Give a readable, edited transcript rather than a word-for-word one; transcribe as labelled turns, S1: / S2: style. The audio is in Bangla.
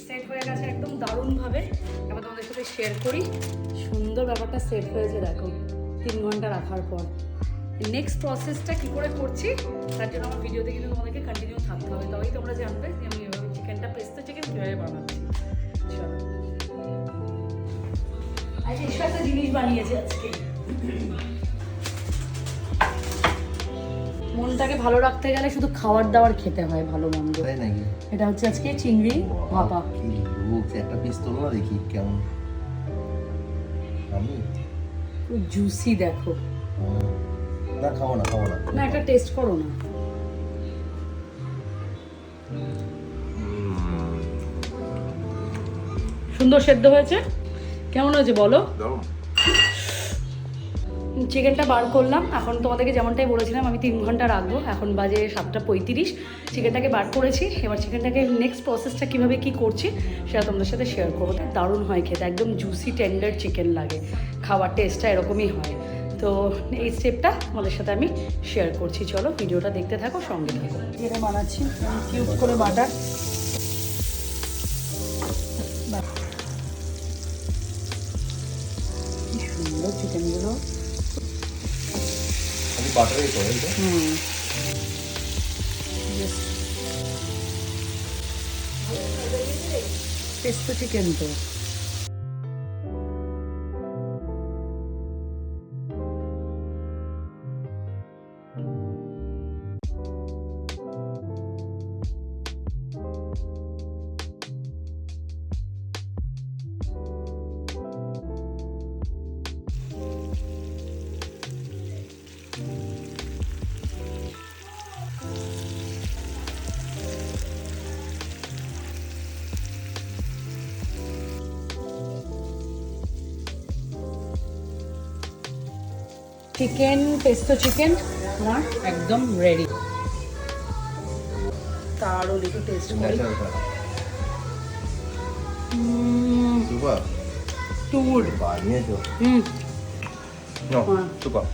S1: সেট হয়ে গেছে একদম দারুণভাবে। এবার তোমাদের সাথে শেয়ার করি, সুন্দর ব্যাপারটা সেট হয়েছে দেখো 3 ঘন্টা রাখার পর। নেক্সট প্রসেসটা কী করে করছি তার জন্য আমার ভিডিওতে কিন্তু তোমাদেরকে কন্টিনিউ থাকতে হবে, তবেই তোমরা জানবে যে আমি এভাবে চিকেনটা, পেস্তো চিকেন কীভাবে বানাচ্ছি। চলো, আচ্ছা এসব একটা জিনিস বানিয়েছি আজকে। মনটাকে ভালো রাখতে গেলে শুধু খাবার দাবার খেতে হয় ভালো মন্দ।
S2: তাই নাকি?
S1: এটা হচ্ছে আজকে চিংড়ি ভাপা।
S2: একটা পিস তোলো না দেখি কেমন। আমি
S1: জুসি দেখো।
S2: না খাবো না, খাবো না।
S1: না একটা টেস্ট করো না। সুন্দর সেদ্ধ হয়েছে। কেমন হয়েছে বলো? চিকেনটা বার করলাম, এখন তোমাদেরকে যেমনটাই বলেছিলাম আমি 3 ঘন্টা রাখবো। এখন বাজে 7:35। চিকেনটাকে বার করেছি, এবার চিকেনটাকে নেক্সট প্রসেসটা কীভাবে কী করছি সেটা তোমাদের সাথে শেয়ার করবো। দারুণ হয় খেতে, একদম জুসি টেন্ডার চিকেন লাগে, খাবার টেস্টটা এরকমই হয়। তো এই স্টেপটা তোমাদের সাথে আমি শেয়ার করছি, চলো ভিডিওটা দেখতে থাকো, সঙ্গে থাকো। এটা বানাচ্ছি কিউব করে বাটার। কি সুন্দর চিকেনগুলো।
S2: বাটারই করে
S1: পেস্তো চিকেন তো। চিকেন পেস্তো চিকেন আমার একদম রেডি। তারও একটু টেস্ট করি।
S2: সুপার
S1: টুর
S2: বানিয়েছো।
S1: হুম
S2: সুপার